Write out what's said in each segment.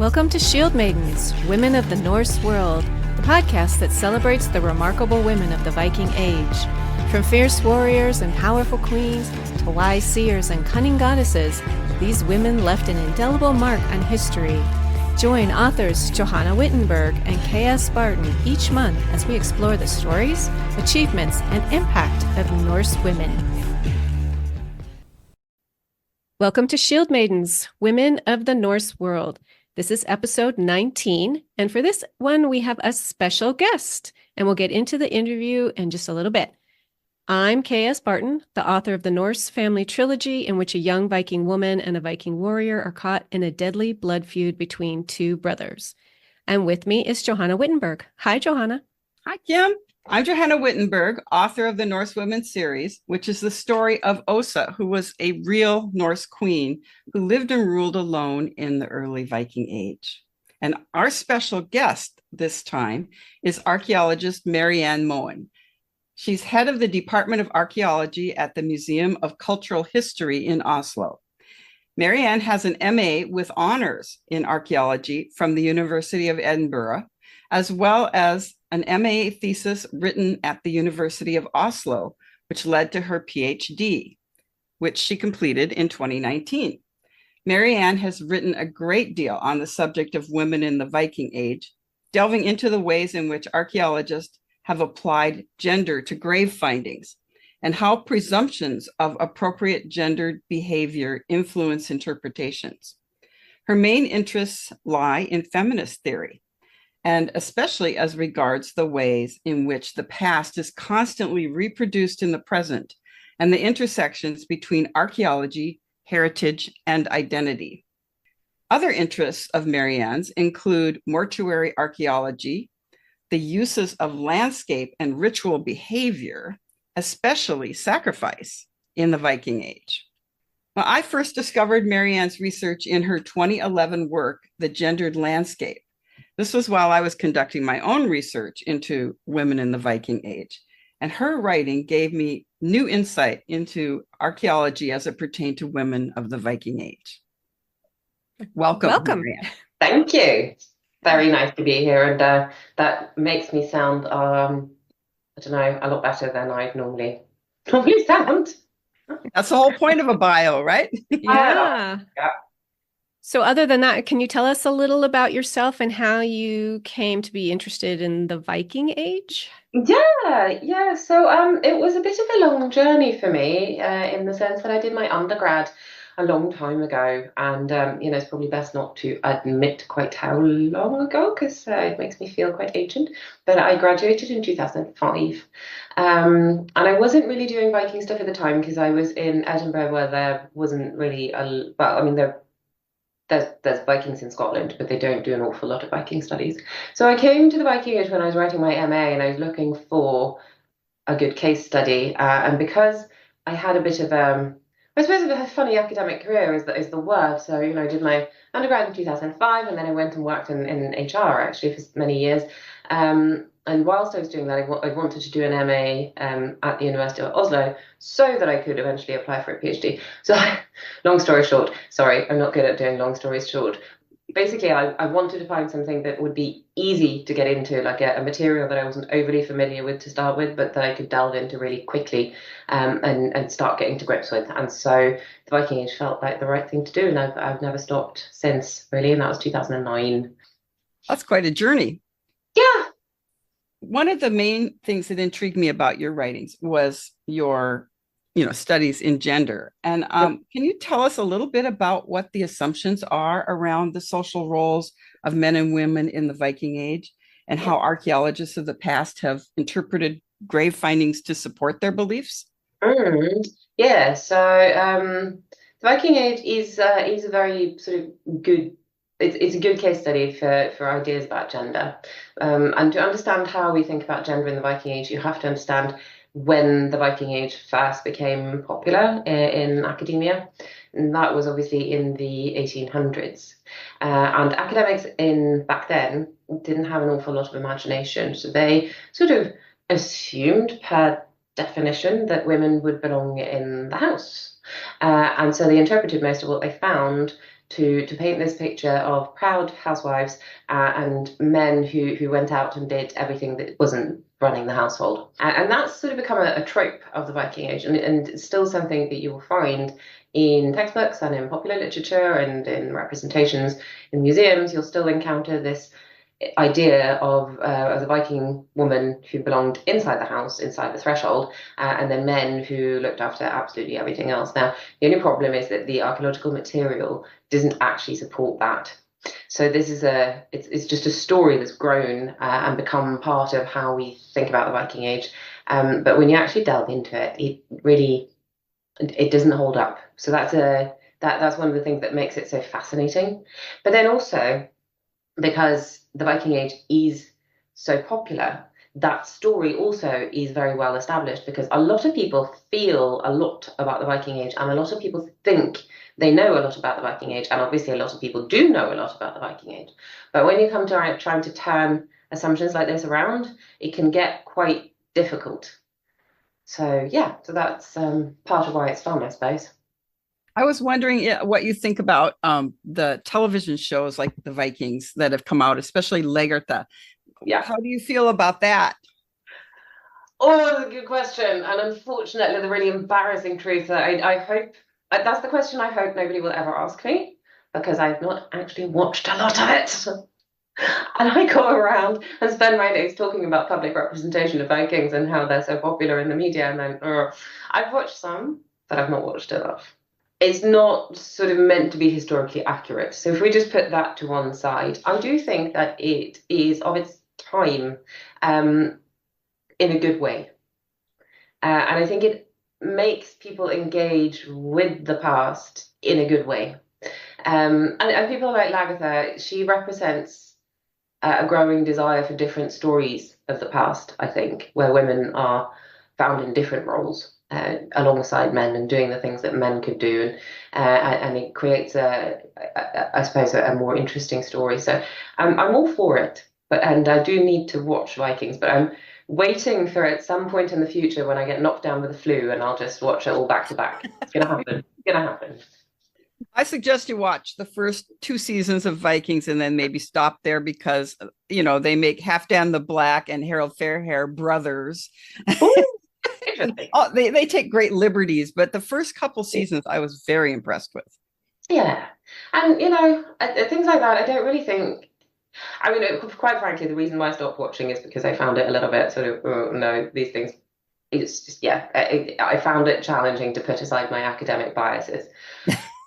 Welcome to Shield Maidens, Women of the Norse World, the podcast that celebrates the remarkable women of the Viking Age. From fierce warriors and powerful queens to wise seers and cunning goddesses, these women left an indelible mark on history. Join authors Johanna and K.S. each month as we explore the stories, achievements, and impact of Norse women. Welcome to Shield Maidens, Women of the Norse World. This is episode 19, and for this one, we have a special guest, and we'll get into the interview in just a little bit. I'm K.S. Barton, the author of the Norse family trilogy, in which a young Viking woman and a Viking warrior are caught in a deadly blood feud between two brothers. And with me is Johanna Wittenberg. Hi, Johanna. Hi, Kim. I'm Johanna Wittenberg, author of the Norse Women series, which is the story of Osa, who was a real Norse queen who lived and ruled alone in the early Viking Age. And our special guest this time is archaeologist Marianne Moen. She's head of the Department of Archaeology at the Museum of Cultural History in Oslo. Marianne has an MA with honors in archaeology from the University of Edinburgh, as well as an MA thesis written at the University of Oslo, which led to her PhD, which she completed in 2019. Marianne has written a great deal on the subject of women in the Viking Age, delving into the ways in which archaeologists have applied gender to grave findings and how presumptions of appropriate gendered behavior influence interpretations. Her main interests lie in feminist theory, and especially as regards the ways in which the past is constantly reproduced in the present and the intersections between archaeology, heritage, and identity. Other interests of Marianne's include mortuary archaeology, the uses of landscape and ritual behavior, especially sacrifice, in the Viking Age. Now, I first discovered Marianne's research in her 2011 work, The Gendered Landscape. This was while I was conducting my own research into women in the Viking Age, and her writing gave me new insight into archaeology as it pertained to women of the Viking Age. Welcome. Marianne. Thank you. Very nice to be here, and that makes me sound, I don't know, a lot better than I normally sound. That's the whole point of a bio, right? Yeah. So other than that, can you tell us a little about yourself and how you came to be interested in the Viking Age? Yeah. So it was a bit of a long journey for me in the sense that I did my undergrad a long time ago, and it's probably best not to admit quite how long ago, because it makes me feel quite ancient. But I graduated in 2005, and I wasn't really doing Viking stuff at the time because I was in Edinburgh, where there wasn't really there's Vikings in Scotland, but they don't do an awful lot of Viking studies. So I came to the Viking Age when I was writing my MA, and I was looking for a good case study. And because I had a bit of I suppose a funny academic career is the word. So, I did my undergrad in 2005, and then I went and worked in HR actually for many years. And whilst I was doing that, I wanted to do an MA at the University of Oslo so that I could eventually apply for a PhD. So long story short, sorry, I'm not good at doing long stories short. Basically, I wanted to find something that would be easy to get into, like a material that I wasn't overly familiar with to start with, but that I could delve into really quickly and start getting to grips with. And so the Viking Age felt like the right thing to do, and I've never stopped since, really, and that was 2009. That's quite a journey. Yeah. One of the main things that intrigued me about your writings was your studies in gender. And can you tell us a little bit about what the assumptions are around the social roles of men and women in the Viking Age, and how archaeologists of the past have interpreted grave findings to support their beliefs? Yeah, so the Viking Age is a very sort of good, it's a good case study for ideas about gender. And to understand how we think about gender in the Viking Age, you have to understand when the Viking Age first became popular in academia. And that was obviously in the 1800s. And academics back then didn't have an awful lot of imagination. So they sort of assumed, per definition, that women would belong in the house. And so they interpreted most of what they found to paint this picture of proud housewives and men who went out and did everything that wasn't running the household. And that's sort of become a trope of the Viking Age, and it's still something that you will find in textbooks and in popular literature and in representations in museums. You'll still encounter this idea of the Viking woman who belonged inside the house, inside the threshold, and then men who looked after absolutely everything else. Now, the only problem is that the archaeological material doesn't actually support that. So this is it's just a story that's grown and become part of how we think about the Viking Age. But when you actually delve into it, it doesn't hold up. So that's one of the things that makes it so fascinating. But then also, because the Viking Age is so popular, that story also is very well established, because a lot of people feel a lot about the Viking Age and a lot of people think they know a lot about the Viking Age, and obviously a lot of people do know a lot about the Viking Age. But when you come to trying to turn assumptions like this around, it can get quite difficult. So yeah, so that's part of why it's fun, I suppose. I was wondering what you think about the television shows like the Vikings that have come out, especially Lagertha. Yeah. How do you feel about that? Oh, that's a good question. And unfortunately, the really embarrassing truth that I hope that's the question I hope nobody will ever ask me, because I've not actually watched a lot of it. And I go around and spend my days talking about public representation of Vikings and how they're so popular in the media. And then I've watched some, but I've not watched enough. It's not sort of meant to be historically accurate. So if we just put that to one side, I do think that it is of its time in a good way. And I think it makes people engage with the past in a good way. And people like Lagertha, she represents a growing desire for different stories of the past, I think, where women are found in different roles alongside men and doing the things that men could do. And it creates, I suppose, a more interesting story. So I'm all for it. And I do need to watch Vikings, but I'm waiting for at some point in the future when I get knocked down with the flu and I'll just watch it all back to back. It's going to happen. It's going to happen. I suggest you watch the first 2 seasons of Vikings and then maybe stop there, because they make Halfdan the Black and Harold Fairhair brothers. Oh, they take great liberties, but the first couple seasons I was very impressed with. Yeah, and things like that. I don't really think. I mean, quite frankly, the reason why I stopped watching is because I found it a little bit sort of no, these things. It's just I found it challenging to put aside my academic biases.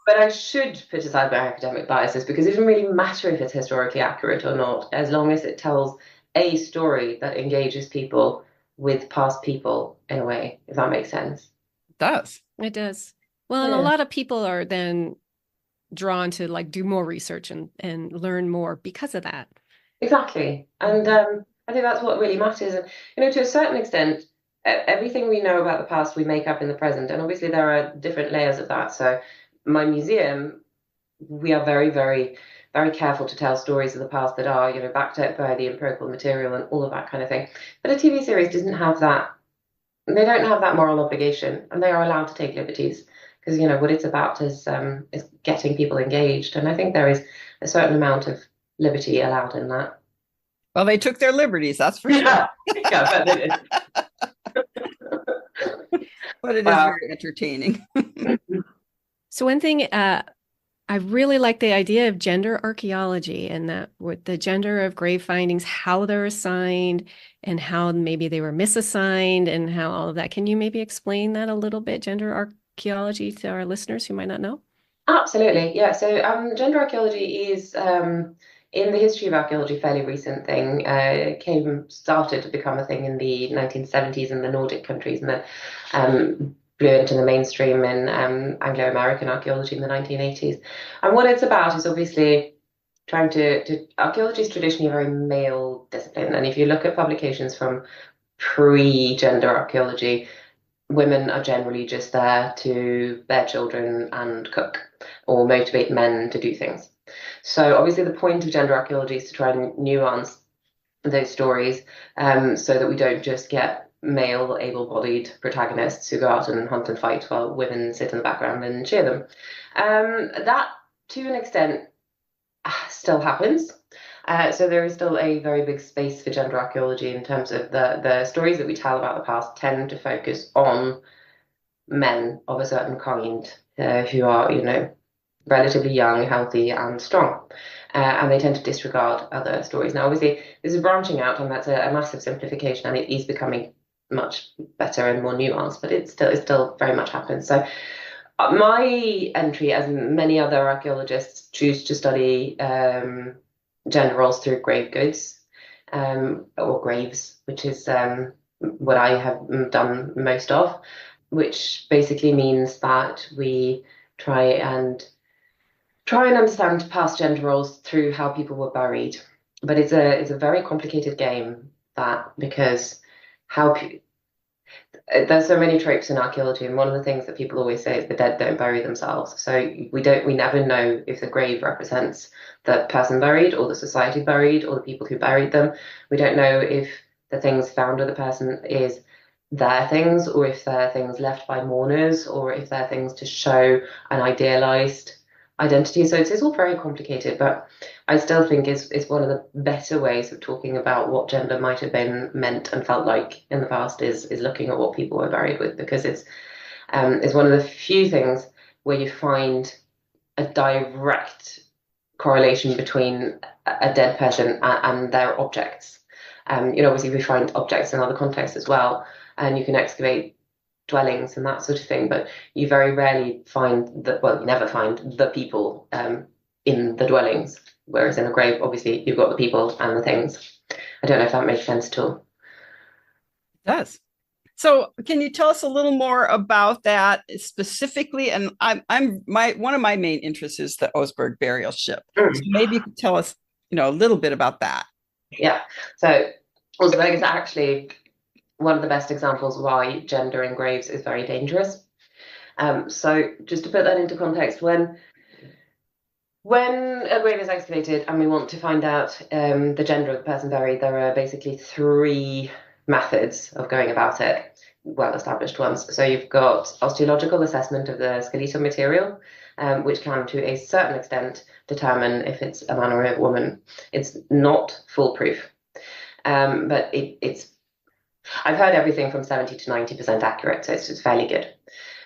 But I should put aside my academic biases, because it doesn't really matter if it's historically accurate or not, as long as it tells a story that engages people with past people in a way, if that makes sense. It does. It does. Well, and a lot of people are then drawn to do more research and learn more because of that. Exactly. And I think that's what really matters. And, to a certain extent, everything we know about the past, we make up in the present. And obviously there are different layers of that. So my museum, we are very, very, very careful to tell stories of the past that are, backed up by the empirical material and all of that kind of thing. But a TV series doesn't have that. They don't have that moral obligation, and they are allowed to take liberties, because what it's about is getting people engaged. And I think there is a certain amount of liberty allowed in that. Well, they took their liberties, that's for sure. Yeah, but it is. But it is very entertaining. So one thing, I really like the idea of gender archaeology, and that with the gender of grave findings, how they're assigned and how maybe they were misassigned and how all of that. Can you maybe explain that a little bit, gender archaeology, to our listeners who might not know? Absolutely, yeah. So gender archaeology is in the history of archaeology, a fairly recent thing. Started to become a thing in the 1970s in the Nordic countries, and then blew into the mainstream in Anglo-American archaeology in the 1980s. And what it's about is obviously trying to archaeology is traditionally a very male discipline. And if you look at publications from pre-gender archaeology, women are generally just there to bear children and cook or motivate men to do things. So obviously the point of gender archaeology is to try and nuance those stories so that we don't just get male able-bodied protagonists who go out and hunt and fight while women sit in the background and cheer them. That to an extent, still happens. So there is still a very big space for gender archaeology in terms of the stories that we tell about the past tend to focus on men of a certain kind who are, relatively young, healthy, and strong. And they tend to disregard other stories. Now, obviously, this is branching out, and that's a massive simplification, and it is becoming much better and more nuanced, but it still very much happens. So my entry, as many other archaeologists, choose to study gender roles through grave goods or graves, which is what I have done most of, which basically means that we try and understand past gender roles through how people were buried. But it's a very complicated game, that, because there's so many tropes in archaeology, and one of the things that people always say is the dead don't bury themselves. So we never know if the grave represents the person buried or the society buried or the people who buried them. We don't know if the things found with the person is their things, or if they're things left by mourners, or if they're things to show an idealized identity. So it's all very complicated, but I still think is one of the better ways of talking about what gender might have been meant and felt like in the past is looking at what people were buried with, because it's one of the few things where you find a direct correlation between a dead person and their objects. Obviously we find objects in other contexts as well, and you can excavate dwellings and that sort of thing, but you very rarely find you never find the people in the dwellings, whereas in a grave, obviously, you've got the people and the things. I don't know if that makes sense at all. It does. So can you tell us a little more about that specifically? And one of my main interests is the Oseberg burial ship. So maybe you could tell us, a little bit about that. Yeah. So Oseberg is actually one of the best examples why gender in graves is very dangerous. So just to put that into context, when a grave is excavated and we want to find out the gender of the person buried, there are basically three methods of going about it, well-established ones. So you've got osteological assessment of the skeletal material, which can, to a certain extent, determine if it's a man or a woman. It's not foolproof, but it's I've heard everything from 70 to 90% accurate, so it's fairly good.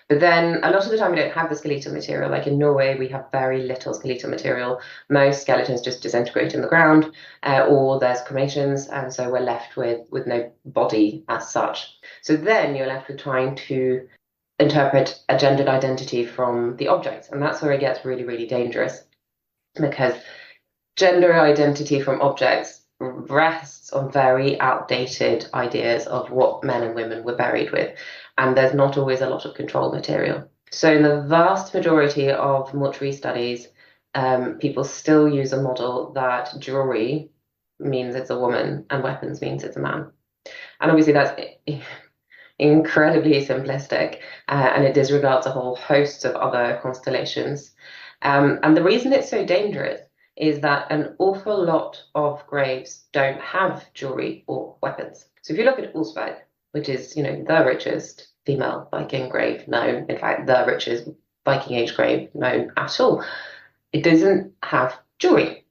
But then a lot of the time we don't have the skeletal material. Like in Norway, we have very little skeletal material. Most skeletons just disintegrate in the ground, or there's cremations, and so we're left with no body as such. So then you're left with trying to interpret a gendered identity from the objects, and that's where it gets really, really dangerous, because gender identity from objects rests on very outdated ideas of what men and women were buried with, and there's not always a lot of control material. So in the vast majority of mortuary studies, people still use a model that jewelry means it's a woman and weapons means it's a man. And obviously that's incredibly simplistic, and it disregards a whole host of other constellations. And the reason it's so dangerous is that an awful lot of graves don't have jewelry or weapons. So if you look at Ulsberg, which is, the richest female Viking grave known, in fact, the richest Viking age grave known at all, it doesn't have jewelry.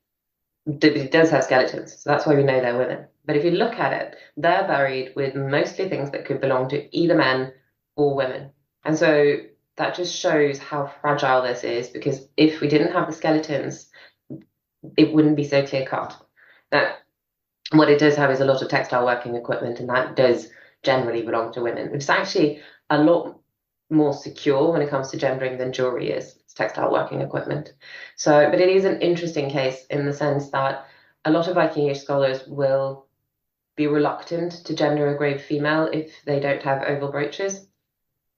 It does have skeletons, so that's why we know they're women. But if you look at it, they're buried with mostly things that could belong to either men or women. And so that just shows how fragile this is, because if we didn't have the skeletons, it wouldn't be so clear cut. Now, what it does have is a lot of textile working equipment, and that does generally belong to women. It's actually a lot more secure when it comes to gendering than jewelry is. It's textile working equipment. So, but it is an interesting case in the sense that a lot of Viking age scholars will be reluctant to gender a grave female if they don't have oval brooches.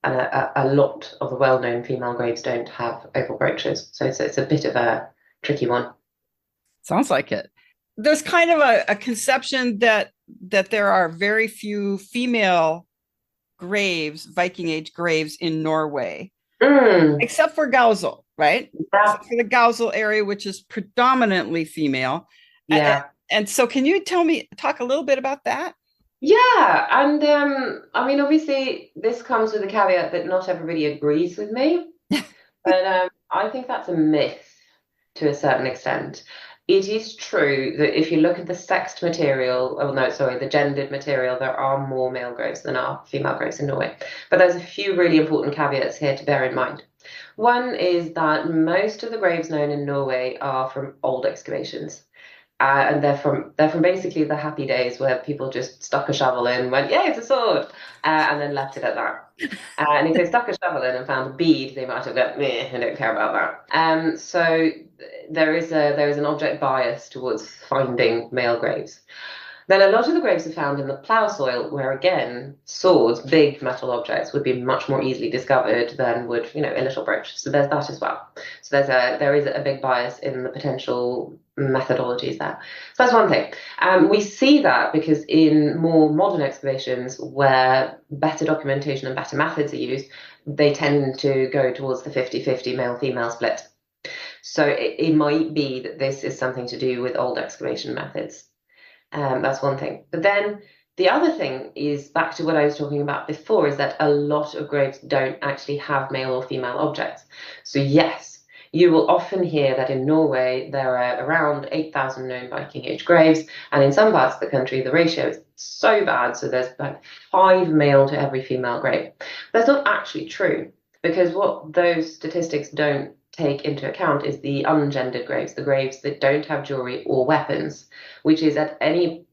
And a lot of the well-known female graves don't have oval brooches. So it's a bit of a tricky one. Sounds like it. There's kind of a conception that there are very few female graves, Viking age graves in Norway, except for Gausel, right? Yeah. Except for the Gausel area, which is predominantly female. Yeah. And so can you talk a little bit about that? Yeah, and obviously this comes with a caveat that not everybody agrees with me, but I think that's a myth. to a certain extent. It is true that if you look at the sexed material, oh no, sorry, the gendered material, there are more male graves than are female graves in Norway. But there's a few really important caveats here to bear in mind. One is that most of the graves known in Norway are from old excavations. And they're from basically the happy days where people just stuck a shovel in, went, "Yeah, it's a sword," and then left it at that. And if they stuck a shovel in and found a bead, they might have gone, "Meh, I don't care about that." So there is an object bias towards finding male graves. Then a lot of the graves are found in the plough soil, where again, swords, big metal objects, would be much more easily discovered than would, a little brooch. So there's that as well. So there is a big bias in the potential methodologies there. So that's one thing. We see that because in more modern excavations, where better documentation and better methods are used, they tend to go towards the 50-50 male-female split. So it might be that this is something to do with old excavation methods. That's one thing. But then the other thing is back to what I was talking about before, is that a lot of graves don't actually have male or female objects. So yes, you will often hear that in Norway there are around 8,000 known Viking Age graves, and in some parts of the country the ratio is so bad, so there's like 5 male to every female grave. That's not actually true, because what those statistics don't take into account is the ungendered graves, the graves that don't have jewelry or weapons, which is at any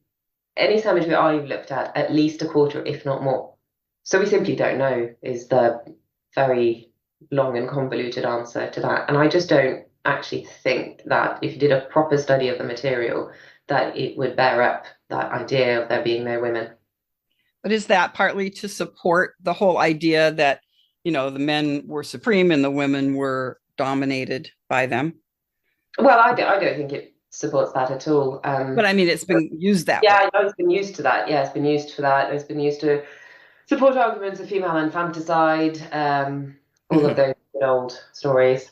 cemetery I've looked at least a quarter, if not more. So we simply don't know, is the very long and convoluted answer to that. And I just don't actually think that if you did a proper study of the material, that it would bear up that idea of there being no women. But is that partly to support the whole idea that, the men were supreme and the women were dominated by them? Well, I don't think it supports that at all. But I mean, it's been used that way. Yeah, I know it's been used to that. Yeah, it's been used for that. It's been used to support arguments of female infanticide, all of those good old stories.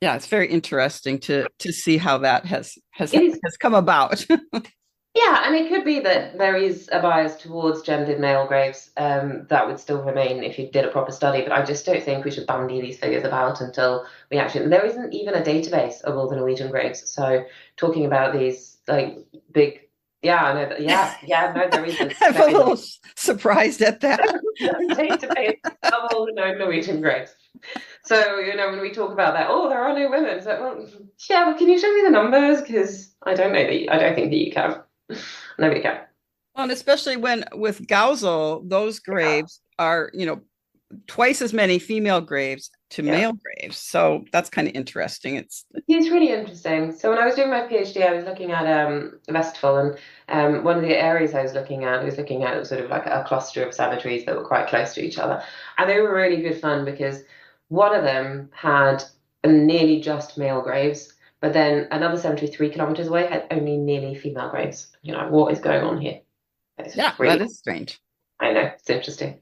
Yeah, it's very interesting to see how that has It is. come about. Yeah, and it could be that there is a bias towards gendered male graves that would still remain if you did a proper study, but I just don't think we should bandy these figures about until we actually. There isn't even a database of all the Norwegian graves, so talking about these like big. Yeah, I know that. Yeah, no, there isn't. I'm a little surprised at that. Database of all the known Norwegian graves. So, when we talk about that, there are no women. So, well, yeah, but can you show me the numbers? Because I don't think that you can. Nobody can. Well, and especially when with Gausel, those graves are, twice as many female graves to male graves. So that's kind of interesting. It's really interesting. So when I was doing my PhD, I was looking at Vestfold, and one of the areas I was looking at sort of like a cluster of cemeteries that were quite close to each other. And they were really good fun because one of them had nearly just male graves, but then another cemetery 3 kilometers away had only nearly female graves. What is going on here? That is strange. I know, it's interesting.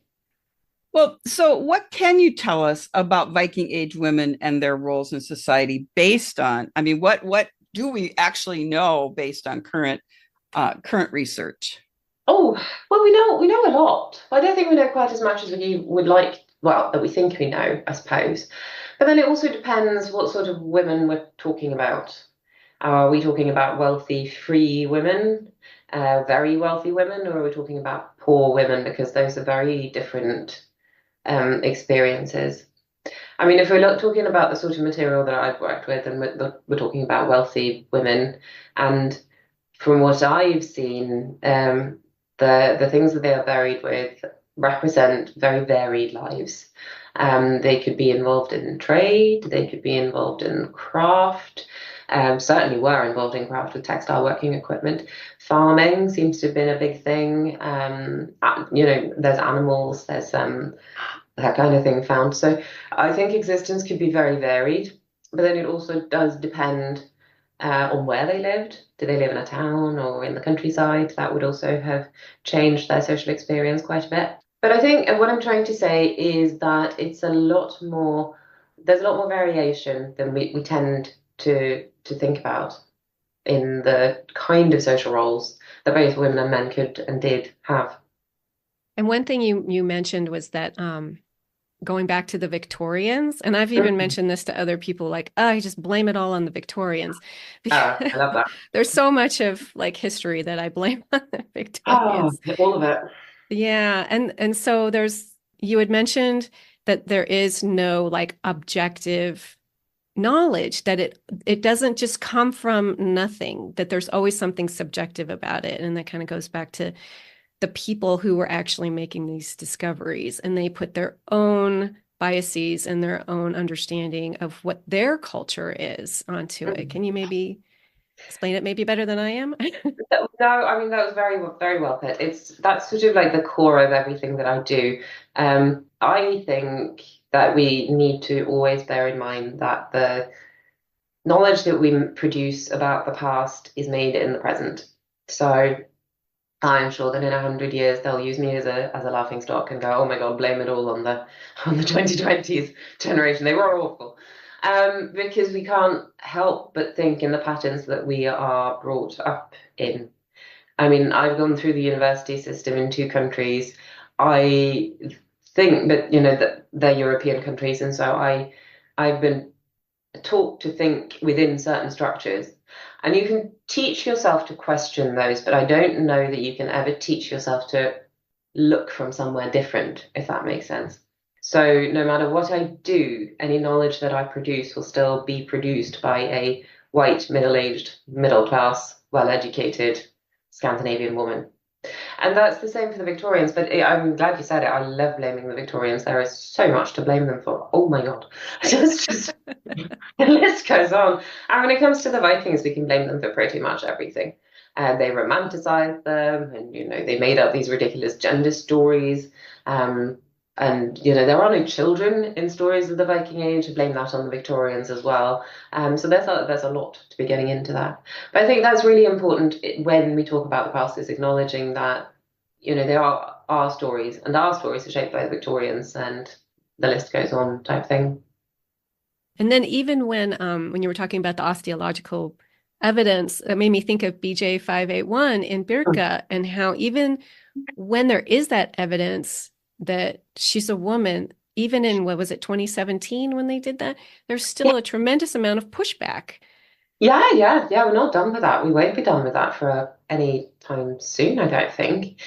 Well, so what can you tell us about Viking Age women and their roles in society based on, what do we actually know based on current research? Oh, well, we know a lot. I don't think we know quite as much as we would like, that we think we know, I suppose. But then it also depends what sort of women we're talking about. Are we talking about wealthy, free women, very wealthy women, or are we talking about poor women? Because those are very different experiences. If we're talking about the sort of material that I've worked with, and we're talking about wealthy women, and from what I've seen, the things that they are buried with represent very varied lives. They could be involved in trade, they could be involved in craft, certainly were involved in craft with textile working equipment. Farming seems to have been a big thing. There's animals, there's that kind of thing found. So I think existence could be very varied, but then it also does depend on where they lived. Did they live in a town or in the countryside? That would also have changed their social experience quite a bit. But I think, and what I'm trying to say is that there's a lot more variation than we tend to think about in the kind of social roles that both women and men could and did have. And one thing you mentioned was that going back to the Victorians. And I've even mentioned this to other people, like, oh, I just blame it all on the Victorians. I Because love that. there's so much of like history that I blame on the Oh, Victorians. all of it. Yeah. And so you had mentioned that there is no like objective knowledge, that it doesn't just come from nothing, that there's always something subjective about it. And that kind of goes back to the people who were actually making these discoveries, and they put their own biases and their own understanding of what their culture is onto it. Can you maybe explain it maybe better than I am? No, I mean that was very well put. That's sort of like the core of everything that I do. I think that we need to always bear in mind that the knowledge that we produce about the past is made in the present. So I'm sure that in 100 years they'll use me as a laughing stock and go, oh my God, blame it all on the 2020s generation. They were awful. Because we can't help but think in the patterns that we are brought up in. I mean, I've gone through the university system in two countries. I think that, that they're European countries, and so I've been taught to think within certain structures. And you can teach yourself to question those, but I don't know that you can ever teach yourself to look from somewhere different, if that makes sense. So no matter what I do, any knowledge that I produce will still be produced by a white, middle-aged, middle-class, well-educated Scandinavian woman. And that's the same for the Victorians, but I'm glad you said it. I love blaming the Victorians. There is so much to blame them for. Oh my God. Just the list goes on. And when it comes to the Vikings, we can blame them for pretty much everything. And they romanticized them, and they made up these ridiculous gender stories. And there are no children in stories of the Viking Age. I blame that on the Victorians as well. So there's a lot to be getting into that. But I think that's really important when we talk about the past, is acknowledging that there are our stories, and our stories are shaped by the Victorians, and the list goes on, type thing. And then even when you were talking about the osteological evidence, it made me think of BJ 581 in Birka, and how even when there is that evidence that she's a woman, even in, what was it, 2017 when they did that, there's still a tremendous amount of pushback. Yeah. We're not done with that. We won't be done with that for any time soon, I don't think.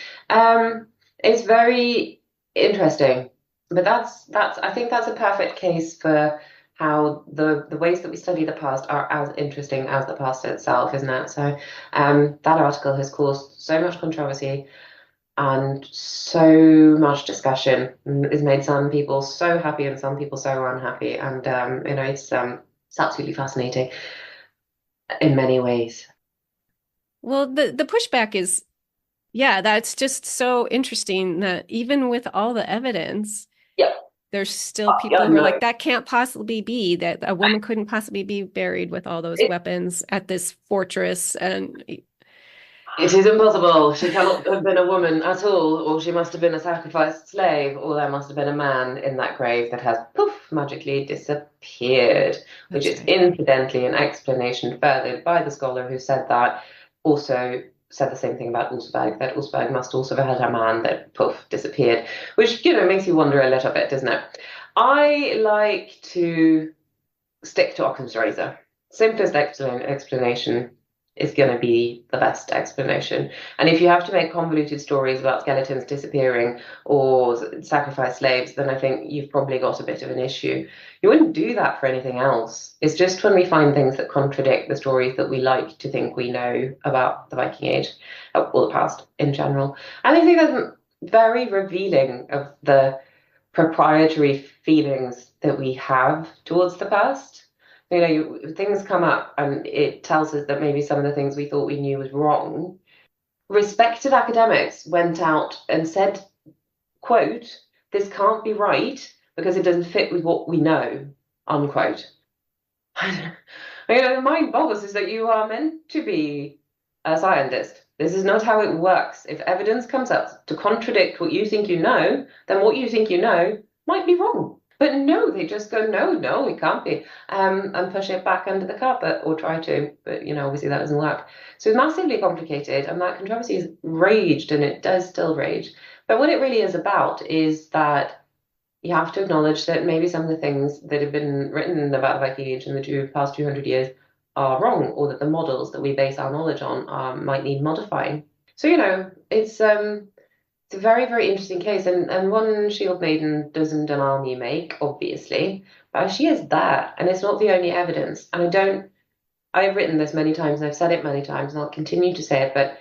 It's very interesting, but I think that's a perfect case for how the ways that we study the past are as interesting as the past itself, isn't it? So, that article has caused so much controversy and so much discussion. It's made some people so happy and some people so unhappy, and it's absolutely fascinating in many ways. Well, the pushback is, yeah, that's just so interesting that even with all the evidence, Yeah. there's still people who are like, that can't possibly be, that a woman couldn't possibly be buried with all those weapons at this fortress. And it is impossible. She cannot have been a woman at all, or she must have been a sacrificed slave, or there must have been a man in that grave that has poof magically disappeared, which is incidentally an explanation furthered by the scholar who said that, also said the same thing about Ulsberg, that Ulsberg must also have had a man that poof disappeared, which makes you wonder a little bit, doesn't it? I like to stick to Occam's razor. Simplest explanation is going to be the best explanation. And if you have to make convoluted stories about skeletons disappearing or sacrifice slaves, then I think you've probably got a bit of an issue. You wouldn't do that for anything else. It's just when we find things that contradict the stories that we like to think we know about the Viking Age, or the past in general. And I think that's very revealing of the proprietary feelings that we have towards the past. Things come up and it tells us that maybe some of the things we thought we knew was wrong. Respected academics went out and said, quote, this can't be right because it doesn't fit with what we know, unquote. The mind boggles is that you are meant to be a scientist. This is not how it works. If evidence comes up to contradict what you think you know, then what you think you know might be wrong. But no, they just go, no, it can't be, and push it back under the carpet, or try to, but obviously that doesn't work. So it's massively complicated, and that controversy has raged, and it does still rage. But what it really is about is that, you have to acknowledge that maybe some of the things that have been written about the Viking Age in the past 200 years are wrong, or that the models that we base our knowledge on might need modifying. So, it's a very, very interesting case, and one Shield Maiden doesn't an army make, obviously, but she is that, and it's not the only evidence. And I've written this many times, and I've said it many times, and I'll continue to say it, but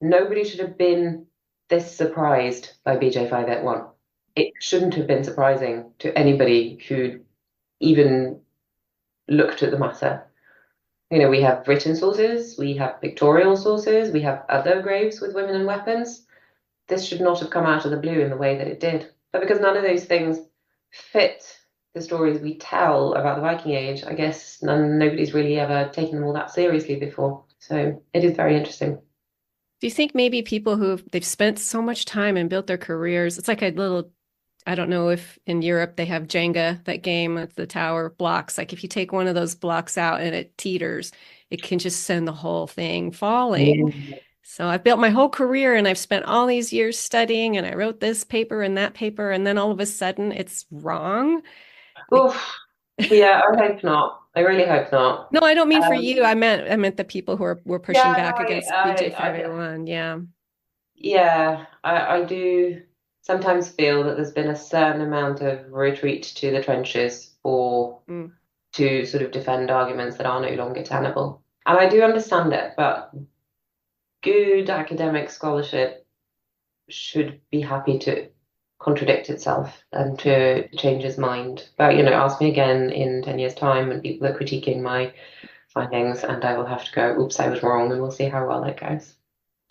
nobody should have been this surprised by BJ581. It shouldn't have been surprising to anybody who even looked at the matter. We have written sources, we have pictorial sources, we have other graves with women and weapons. This should not have come out of the blue in the way that it did. But because none of those things fit the stories we tell about the Viking Age, I guess nobody's really ever taken them all that seriously before. So it is very interesting. Do you think maybe people they've spent so much time and built their careers, it's like a little, I don't know if in Europe they have Jenga, that game with the tower blocks. Like if you take one of those blocks out and it teeters, it can just send the whole thing falling. Yeah. So I've built my whole career and I've spent all these years studying and I wrote this paper and that paper, and then all of a sudden it's wrong. Oof. Yeah, I hope not. I really hope not. No, I don't mean for you. I meant the people who were pushing Yeah, no, back against BJ581. Yeah. yeah, I do sometimes feel that there's been a certain amount of retreat to the trenches or Mm. to sort of defend arguments that are no longer tenable. And I do understand it, but good academic scholarship should be happy to contradict itself and to change its mind. But, ask me again in 10 years' time when people are critiquing my findings, and I will have to go, oops, I was wrong, and we'll see how well it goes.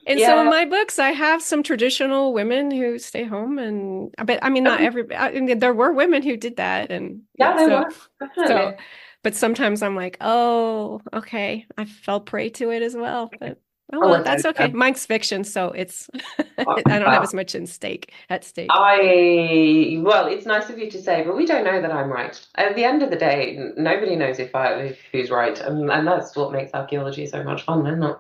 In some of Yeah. my books, I have some traditional women who stay home, but I mean, not every. I mean, there were women who did that, and Yeah, they were, so, definitely. but sometimes I'm like, oh, okay, I fell prey to it as well. But oh Oh, well, let's that's hope okay. so. Mine's fiction, so it's I don't have Well, as much at stake. well, it's nice of you to say, but we don't know that I'm right. At the end of the day, nobody knows who's right, and that's what makes archaeology so much fun, isn't it?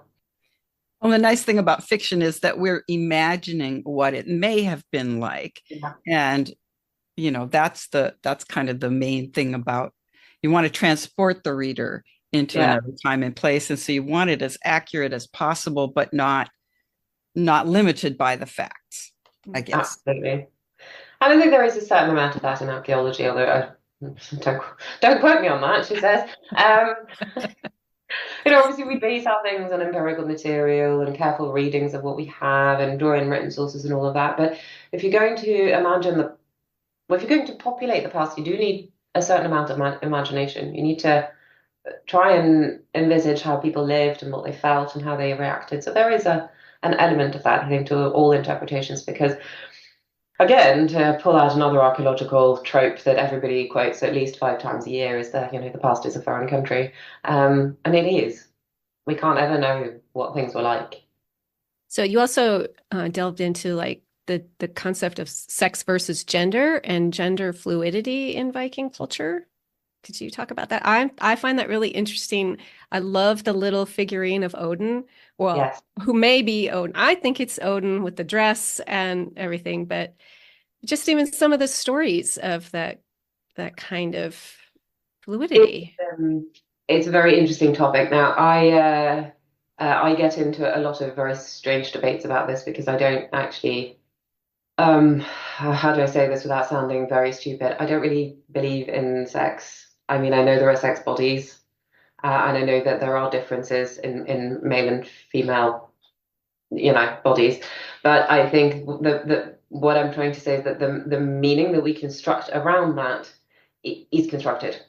Well, the nice thing about fiction is that we're imagining what it may have been like. Yeah. And, that's kind of the main thing about you want to transport the reader into Yeah, another time and place. And so you want it as accurate as possible, but not limited by the facts, I guess. absolutely. And I think there is a certain amount of that in archaeology, although don't quote me on that, she says. Obviously we base our things on empirical material and careful readings of what we have and draw in written sources and all of that. But if you're going to if you're going to populate the past, you do need a certain amount of imagination. You need to try and envisage how people lived and what they felt and how they reacted. So there is an element of that, I think, to all interpretations, because again, to pull out another archaeological trope that everybody quotes at least 5 times a year is that, the past is a foreign country. And it is. We can't ever know what things were like. So you also delved into like the concept of sex versus gender and gender fluidity in Viking culture. Could you talk about that? I find that really interesting. I love the little figurine of Odin. Well, Yes. who may be Odin. I think it's Odin with the dress and everything, but just even some of the stories of that kind of fluidity. It's a very interesting topic. Now, I get into a lot of very strange debates about this because I don't actually, how do I say this without sounding very stupid? I don't really believe in sex. I mean, I know there are sex bodies, and I know that there are differences in male and female, bodies. But I think what I'm trying to say is that the meaning that we construct around that is constructed.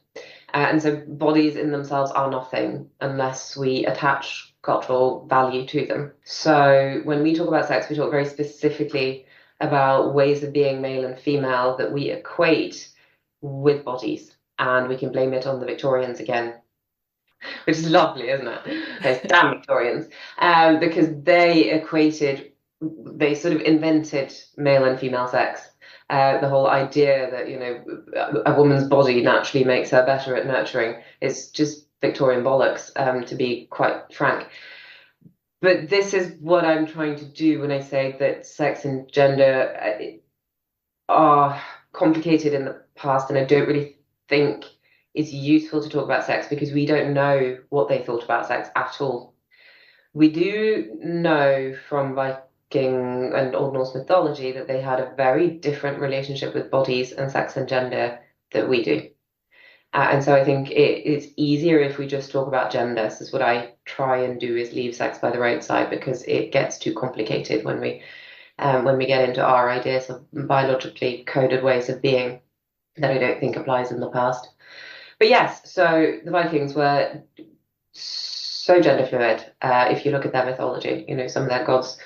And so bodies in themselves are nothing unless we attach cultural value to them. So when we talk about sex, we talk very specifically about ways of being male and female that we equate with bodies. And we can blame it on the Victorians again, which is lovely, isn't it? Those damn Victorians. Because they sort of invented male and female sex. The whole idea that, a woman's body naturally makes her better at nurturing is just Victorian bollocks, to be quite frank. But this is what I'm trying to do when I say that sex and gender are complicated in the past, and I don't really think it's useful to talk about sex because we don't know what they thought about sex at all. We do know from Viking and Old Norse mythology that they had a very different relationship with bodies and sex and gender that we do. And so I think it's easier if we just talk about gender. This is what I try and do, is leave sex by the roadside, because it gets too complicated when we get into our ideas of biologically coded ways of being that I don't think applies in the past. But yes, so the Vikings were so gender fluid. If you look at their mythology, some of their gods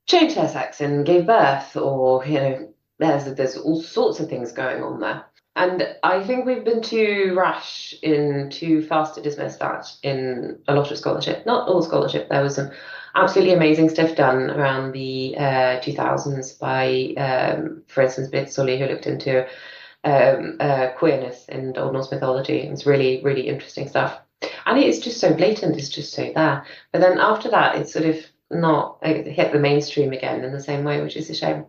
changed their sex and gave birth, or there's all sorts of things going on there. And I think we've been too rash in too fast to dismiss that in a lot of scholarship. Not all scholarship. There was some absolutely amazing stuff done around the 2000s by, for instance, Bit Sully, who looked into queerness in Old Norse mythology. It's really, really interesting stuff. And it's just so blatant, it's just so there. But then after that, it's sort of not hit the mainstream again in the same way, which is a shame.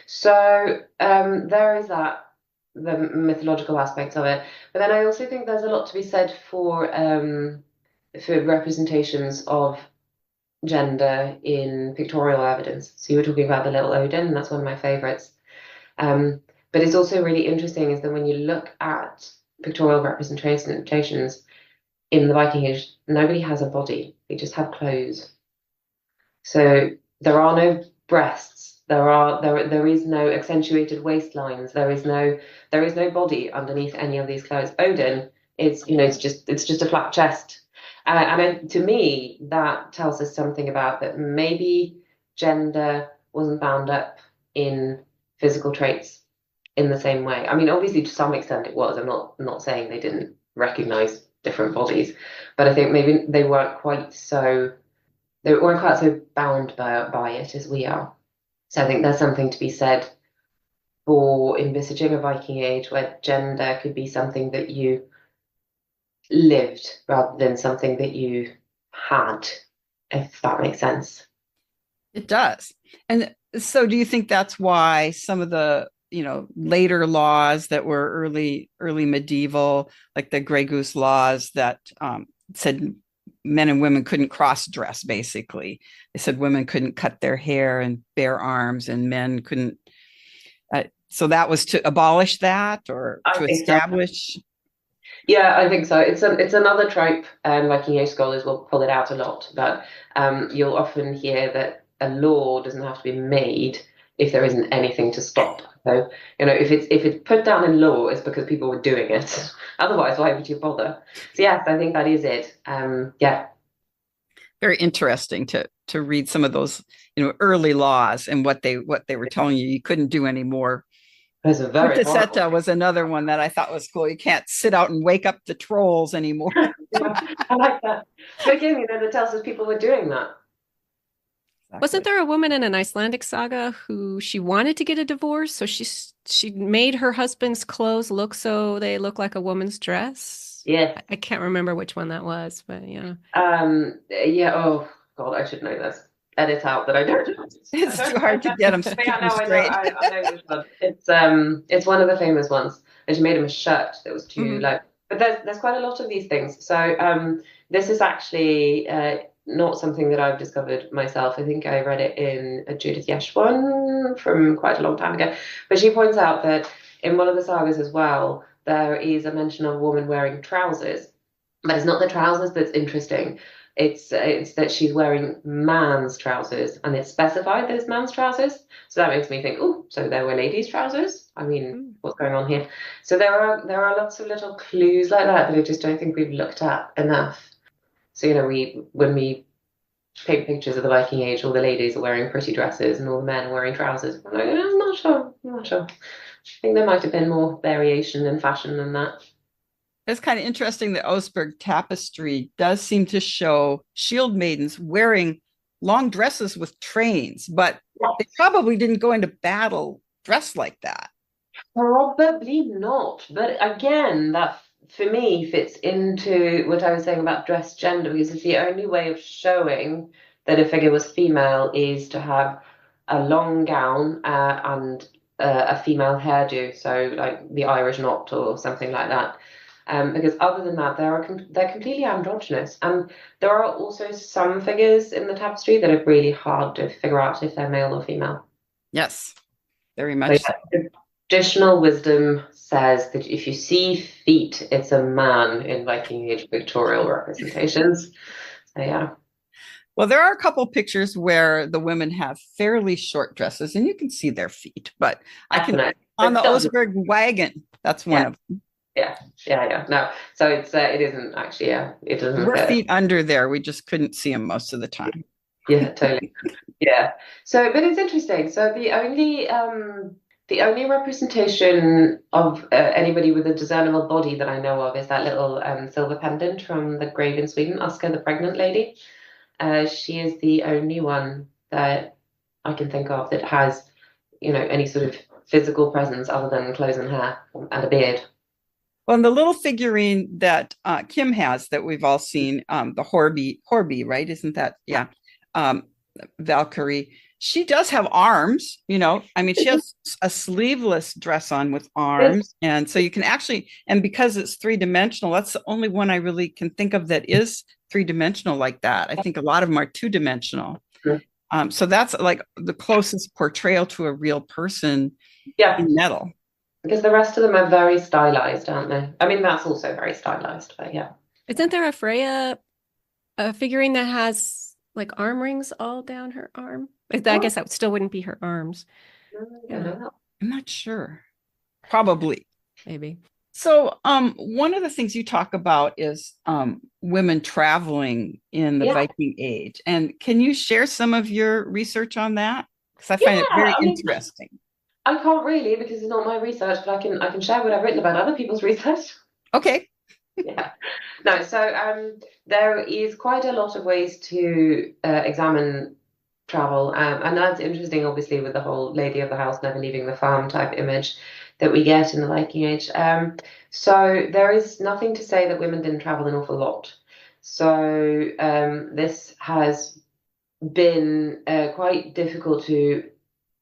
So there is that, the mythological aspects of it. But then I also think there's a lot to be said for representations of gender in pictorial evidence. So you were talking about the little Odin, and that's one of my favorites. But it's also really interesting is that when you look at pictorial representations in the Viking Age, nobody has a body. They just have clothes. So there are no breasts. There is no accentuated waistlines. There is no body underneath any of these clothes. Odin is, it's just a flat chest. To me, that tells us something about that maybe gender wasn't bound up in physical traits in the same way. I mean, obviously, to some extent it was. I'm not saying they didn't recognize different bodies, but I think maybe they weren't quite so bound by it as we are. So I think there's something to be said for envisaging a Viking Age where gender could be something that you lived rather than something that you had, if that makes sense. It does. And so do you think that's why some of the later laws that were early medieval, like the Grey Goose laws that said men and women couldn't cross dress, basically. They said women couldn't cut their hair and bare arms, and men couldn't. So that was to abolish that, or to establish? So. Yeah, I think so. It's another trope, and Viking Age scholars will pull it out a lot. But you'll often hear that a law doesn't have to be made if there isn't anything to stop. So if it's put down in law, it's because people were doing it. Otherwise, why would you bother? So yes, I think that is it. Yeah. Very interesting to read some of those early laws and what they were telling you couldn't do anymore. Putaseta was another one that I thought was cool. You can't sit out and wake up the trolls anymore. I like that. So again, that tells us people were doing that. Exactly. Wasn't there a woman in an Icelandic saga who she wanted to get a divorce, so she made her husband's clothes so they look like a woman's dress? Yeah. I can't remember which one that was, but yeah. Yeah. Oh God, I should know this. Edit out that I don't. It's too hard to get them straight. I know which one. It's one of the famous ones, and she made him a shirt that was too low. But there's quite a lot of these things. So this is actually not something that I've discovered myself. I think I read it in a Judith Yesh one from quite a long time ago. But she points out that in one of the sagas as well, there is a mention of a woman wearing trousers, but it's not the trousers that's interesting. It's that she's wearing man's trousers, and it's specified that it's man's trousers. So that makes me think, oh, so there were ladies' trousers? I mean, what's going on here? So there are lots of little clues like that I just don't think we've looked at enough. So when we take pictures of the Viking Age, all the ladies are wearing pretty dresses and all the men are wearing trousers. I'm like, I'm not sure. I think there might have been more variation in fashion than that. It's kind of interesting that Osberg tapestry does seem to show shield maidens wearing long dresses with trains, but they probably didn't go into battle dressed like that. Probably not. But again, that for me fits into what I was saying about dress gender, because it's the only way of showing that a figure was female is to have a long gown and a female hairdo, so like the Irish knot or something like that. Because other than that, they're completely androgynous, and there are also some figures in the tapestry that are really hard to figure out if they're male or female. Yes, very So much so. yeah, traditional wisdom says that if you see feet, it's a man in Viking Age pictorial representations. So yeah, Well, there are a couple pictures where the women have fairly short dresses, and you can see their feet. But I can definitely. on But the still, Osberg wagon. That's one yeah, of them. yeah. No, so it isn't actually. Yeah, it There doesn't. were feet under there. We just couldn't see them most of the time. Yeah, totally. Yeah. So, but it's interesting. So the only representation of anybody with a discernible body that I know of is that little silver pendant from the grave in Sweden, Oscar, the pregnant lady. She is the only one that I can think of that has, any sort of physical presence other than clothes and hair and a beard. Well, and the little figurine that Kim has that we've all seen, the Horby, right? Isn't that, yeah, um, Valkyrie? She does have arms, I mean, she has a sleeveless dress on with arms. And so you can actually, and because it's three-dimensional, that's the only one I really can think of that is three-dimensional like that. I think a lot of them are two-dimensional. So that's like the closest portrayal to a real person Yeah, in metal. because the rest of them are very stylized, aren't they? I mean, that's also very stylized, but yeah. Isn't there a Freya a figurine that has like arm rings all down her arm? I guess that still wouldn't be her arms. I don't know. I'm not sure. Probably. Maybe. So, one of the things you talk about is women traveling in the Yeah. Viking Age. And can you share some of your research on that? Because I find Yeah, it very I mean, interesting. I can't really because it's not my research, but I can share what I've written about other people's research. Okay. Yeah. No, so there is quite a lot of ways to examine travel, and that's interesting, obviously, with the whole lady of the house never leaving the farm type image that we get in the Viking Age. So there is nothing to say that women didn't travel an awful lot. So this has been quite difficult to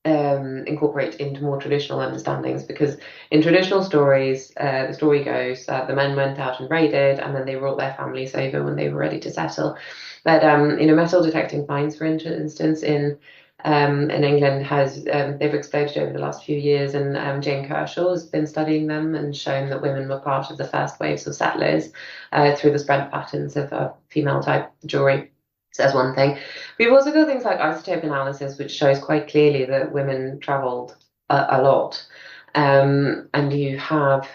incorporate into more traditional understandings because in traditional stories, the story goes that the men went out and raided and then they brought their families over when they were ready to settle. But metal detecting finds, for instance, in England has they've exploded over the last few years, and Jane Kershaw has been studying them and shown that women were part of the first waves of settlers through the spread patterns of female type jewelry. So that's one thing. We've also got things like isotope analysis, which shows quite clearly that women travelled a lot. And you have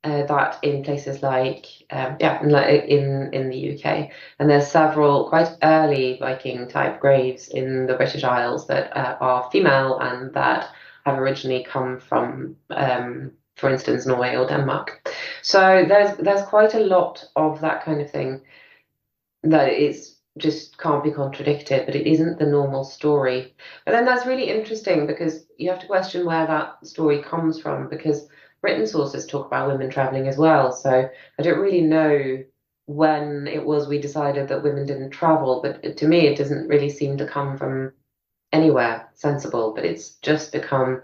that in places like, in the UK. And there's several quite early Viking type graves in the British Isles that are female and that have originally come from, for instance, Norway or Denmark. So there's quite a lot of that kind of thing that is just can't be contradicted, but it isn't the normal story. But then that's really interesting because you have to question where that story comes from because written sources talk about women traveling as well. So I don't really know when it was we decided that women didn't travel, but to me, it doesn't really seem to come from anywhere sensible, but it's just become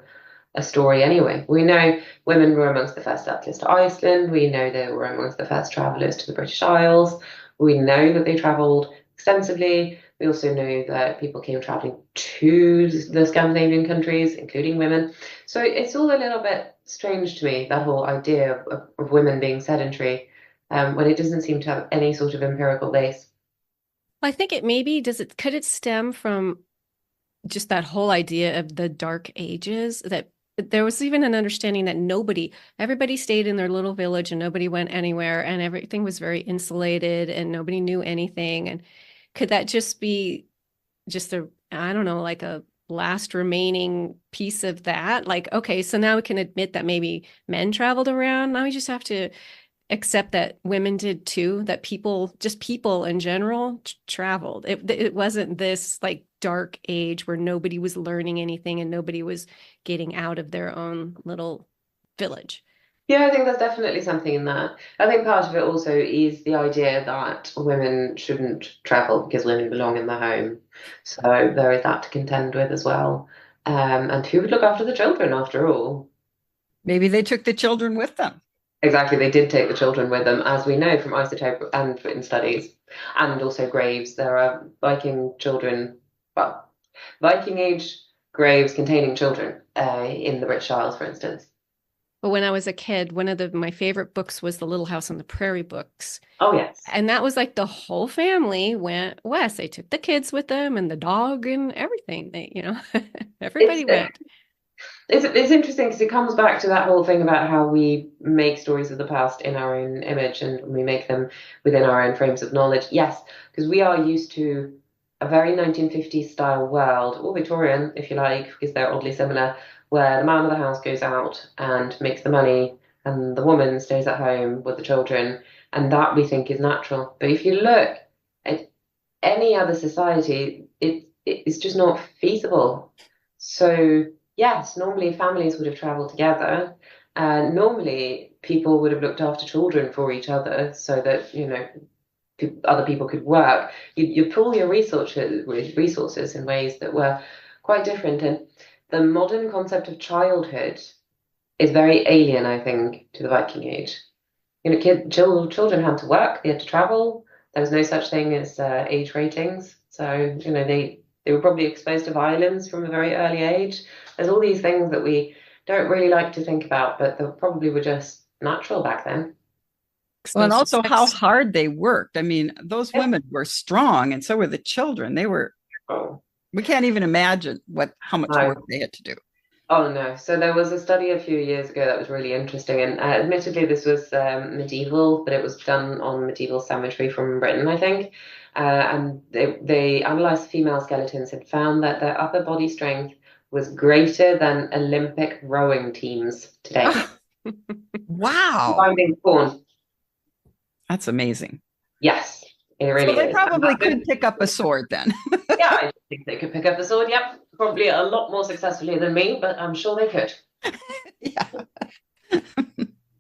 a story anyway. We know women were amongst the first settlers to Iceland. We know they were amongst the first travellers to the British Isles. We know that they travelled extensively. We also know that people came travelling to the Scandinavian countries, including women. So it's all a little bit strange to me, that whole idea of women being sedentary, when it doesn't seem to have any sort of empirical base. I think could it stem from just that whole idea of the Dark Ages, that there was even an understanding that everybody stayed in their little village and nobody went anywhere and everything was very insulated and nobody knew anything. And could that just be just I don't know, like a last remaining piece of that? Like, okay, so now we can admit that maybe men traveled around. Now we just have to accept that women did too, that people in general traveled. It wasn't this like dark age where nobody was learning anything and nobody was getting out of their own little village. Yeah, I think there's definitely something in that. I think part of it also is the idea that women shouldn't travel because women belong in the home. So there is that to contend with as well. And who would look after the children after all? Maybe they took the children with them. Exactly, they did take the children with them, as we know from isotope and written studies, and also graves. There are Viking children, well, Viking age graves containing children in the British Isles, for instance. But when I was a kid, one of my favorite books was the Little House on the Prairie books. Oh, yes. And that was like the whole family went west. They took the kids with them and the dog and everything. Everybody went. It's interesting because it comes back to that whole thing about how we make stories of the past in our own image and we make them within our own frames of knowledge. Yes, because we are used to a very 1950s style world, or Victorian, if you like, because they're oddly similar, where the man of the house goes out and makes the money and the woman stays at home with the children, and that we think is natural. But if you look at any other society, it's just not feasible. So yes, normally families would have traveled together. Normally people would have looked after children for each other so that, other people could work. You pool your resources in ways that were quite different. And the modern concept of childhood is very alien, I think, to the Viking Age. Children had to work, they had to travel. There was no such thing as age ratings. So, they were probably exposed to violence from a very early age. There's all these things that we don't really like to think about, but they probably were just natural back then. Well, and also how hard they worked. I mean, those women were strong, and so were the children. We can't even imagine how much work they had to do. Oh, no. So there was a study a few years ago that was really interesting. And admittedly, this was medieval, but it was done on medieval cemetery from Britain, I think. And they analyzed female skeletons and found that their upper body strength was greater than Olympic rowing teams today. Wow. Finding corn. That's amazing. Yes, it really so they is. probably could pick up a sword then. Yeah, I think they could pick up a sword. Yep, probably a lot more successfully than me, but I'm sure they could. Yeah.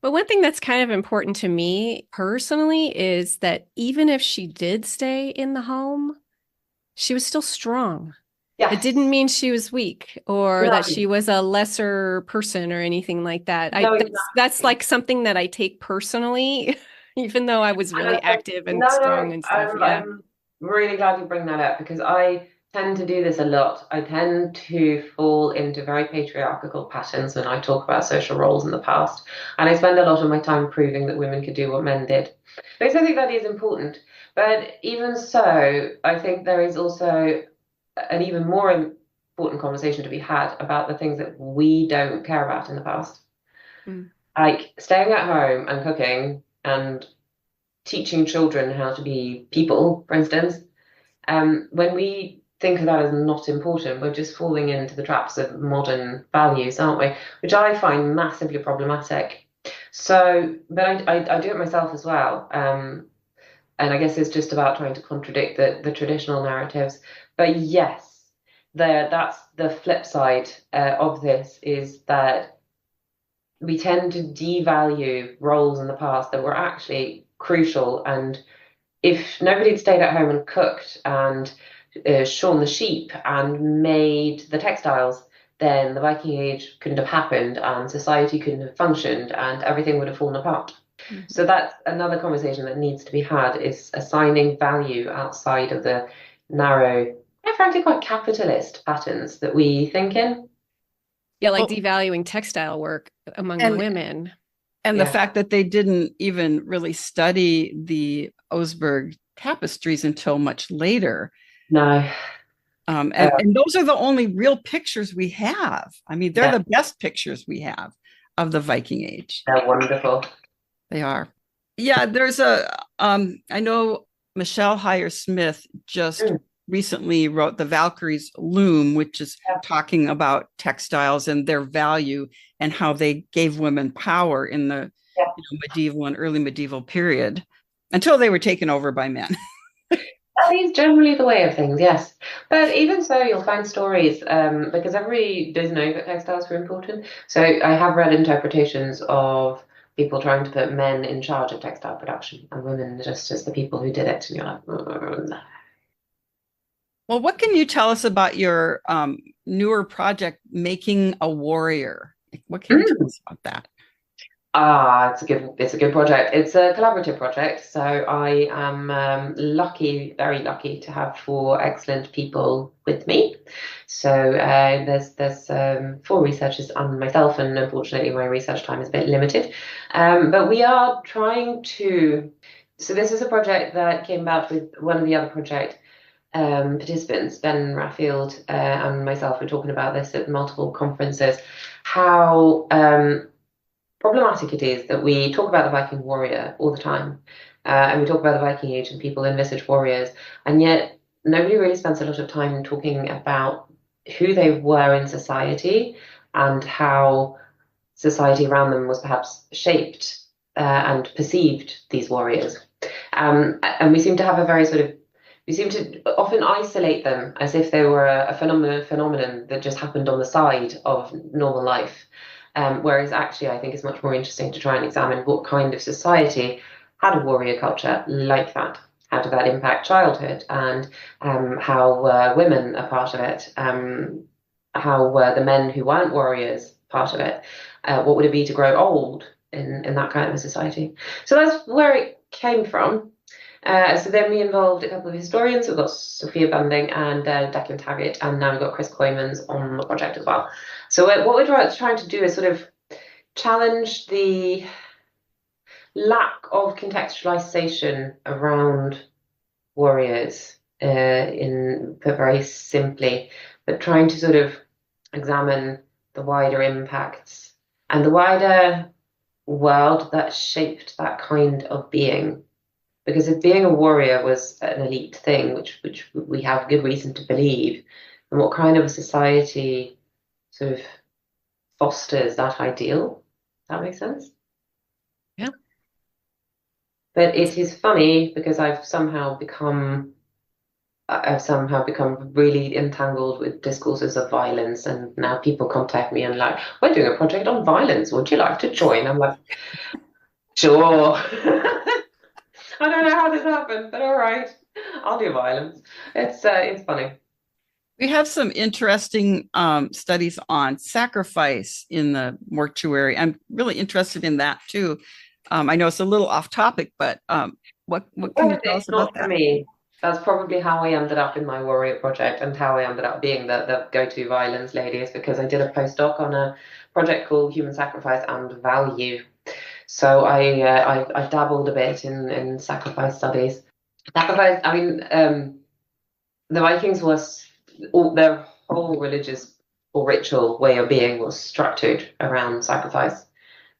But one thing that's kind of important to me personally is that even if she did stay in the home, she was still strong. Yes. It didn't mean she was weak or that she was a lesser person or anything like that. That's like something that I take personally, even though I was really active and strong and stuff. I'm really glad you bring that up because I tend to do this a lot. I tend to fall into very patriarchal patterns when I talk about social roles in the past. And I spend a lot of my time proving that women could do what men did. Because I think that is important. But even so, I think there is also an even more important conversation to be had about the things that we don't care about in the past. Like staying at home and cooking and teaching children how to be people, for instance. When we think of that as not important, we're just falling into the traps of modern values, aren't we? Which I find massively problematic. So, but I do it myself as well. And I guess it's just about trying to contradict the traditional narratives. But yes, that's the flip side of this is that we tend to devalue roles in the past that were actually crucial. And if nobody had stayed at home and cooked and shorn the sheep and made the textiles, then the Viking Age couldn't have happened and society couldn't have functioned and everything would have fallen apart. So that's another conversation that needs to be had, is assigning value outside of the narrow, and frankly quite capitalist patterns that we think in. Yeah, like devaluing textile work among the women. And the fact that they didn't even really study the Osberg tapestries until much later. No. And those are the only real pictures we have. I mean, they're the best pictures we have of the Viking Age. They're wonderful. They are. Yeah, there's I know Michelle Hyer-Smith just recently wrote The Valkyries Loom, which is talking about textiles and their value and how they gave women power in the medieval and early medieval period until they were taken over by men. That is generally the way of things, yes. But even so, you'll find stories, because everybody does know that textiles were important. So I have read interpretations of people trying to put men in charge of textile production and women just as the people who did it. And you're like, Well, what can you tell us about your newer project, Making a Warrior? What can you tell us about that? It's a good project. It's a collaborative project. So I am lucky, very lucky to have four excellent people with me. So there's four researchers and myself, and unfortunately my research time is a bit limited. But we are trying to. So this is a project that came about with one of the other project participants, Ben Raffield, and myself were talking about this at multiple conferences. How problematic it is that we talk about the Viking warrior all the time, and we talk about the Viking Age and people envisage warriors, and yet nobody really spends a lot of time talking about who they were in society and how society around them was perhaps shaped and perceived these warriors. And we seem to have a very sort of we seem to often isolate them as if they were a phenomenon that just happened on the side of normal life. Whereas actually, I think it's much more interesting to try and examine what kind of society had a warrior culture like that. How did that impact childhood, and how women are part of it? How were the men who weren't warriors part of it? What would it be to grow old in that kind of a society? So that's where it came from. So then we involved a couple of historians. We've got Sophia Bunding and Declan Taggart, and now we've got Chris Coymans on the project as well. So what we're trying to do is sort of challenge the lack of contextualization around warriors, in put very simply, but trying to sort of examine the wider impacts and the wider world that shaped that kind of being. Because if being a warrior was an elite thing, which we have good reason to believe, then what kind of a society sort of fosters that ideal? Does that make sense? Yeah. But it is funny because I've somehow become really entangled with discourses of violence, and now people contact me and like, we're doing a project on violence. Would you like to join? I'm like, sure. I don't know how this happened, but all right, I'll do violence. It's funny. We have some interesting studies on sacrifice in the mortuary. I'm really interested in that too. I know it's a little off topic, but what can you tell us It's about not for that? me. That's probably how I ended up in my warrior project and how I ended up being the go-to violence lady is because I did a postdoc on a project called Human Sacrifice and Value. So I dabbled a bit in sacrifice studies. Sacrifice, I mean, the Vikings was all their whole religious or ritual way of being was structured around sacrifice.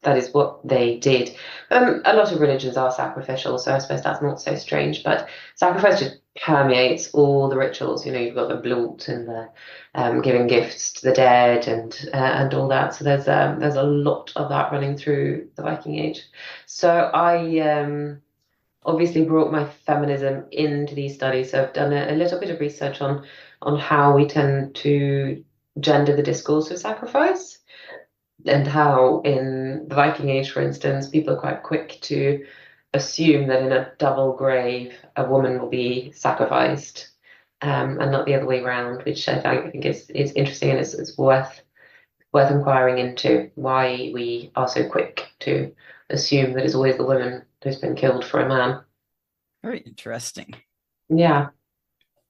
That is what they did. A lot of religions are sacrificial, so I suppose that's not so strange. But sacrifice just permeates all the rituals. You know, you've got the blunt and the giving gifts to the dead and all that. So there's a lot of that running through the Viking Age. So I obviously brought my feminism into these studies. So I've done a little bit of research on how we tend to gender the discourse of sacrifice and how in the Viking Age, for instance, people are quite quick to assume that in a double grave, a woman will be sacrificed, and not the other way around, which I think is interesting and it's worth inquiring into why we are so quick to assume that it's always the woman who's been killed for a man. Very interesting. Yeah.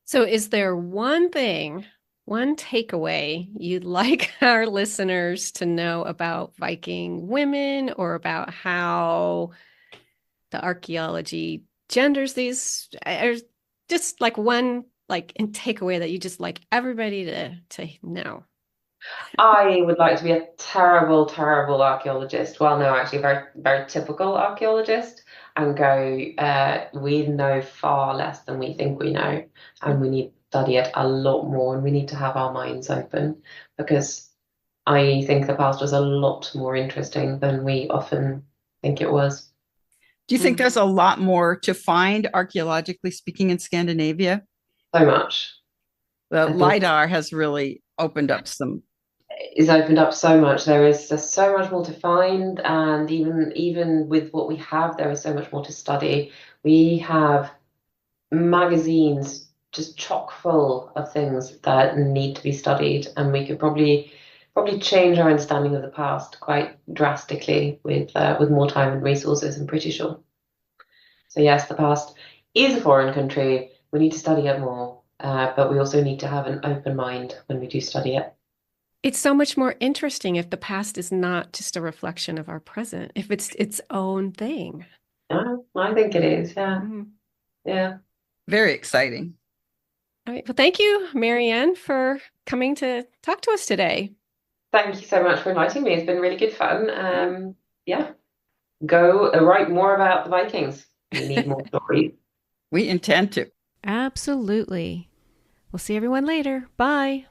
So is there one takeaway you'd like our listeners to know about Viking women or about how the archaeology genders these, or just like one takeaway that you just like everybody to know? I would like to be a terrible, terrible archaeologist. Well, no, actually, very, very typical archaeologist, and go, we know far less than we think we know, and we need to study it a lot more, and we need to have our minds open because I think the past was a lot more interesting than we often think it was. Do you think there's a lot more to find archaeologically speaking in Scandinavia? So much. The I think LIDAR has really opened up some. it's opened up so much. There is just so much more to find, and even with what we have, there is so much more to study. We have magazines just chock full of things that need to be studied, and we could probably change our understanding of the past quite drastically with more time and resources, I'm pretty sure. So yes, the past is a foreign country. We need to study it more, but we also need to have an open mind when we do study it. It's so much more interesting if the past is not just a reflection of our present, if it's its own thing. I think it is, yeah. Mhm. Yeah. Very exciting. All right. Well, thank you, Marianne, for coming to talk to us today. Thank you so much for inviting me. It's been really good fun. Yeah. Go write more about the Vikings. We need more stories. We intend to. Absolutely. We'll see everyone later. Bye.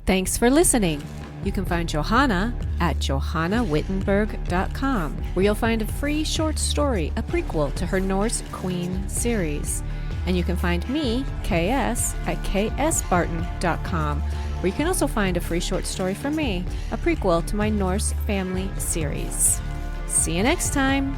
Thanks for listening. You can find Johanna at johannawittenberg.com, where you'll find a free short story, a prequel to her Norse Queen series. And you can find me, K.S., at ksbarton.com, where you can also find a free short story from me, a prequel to my Norse family series. See you next time.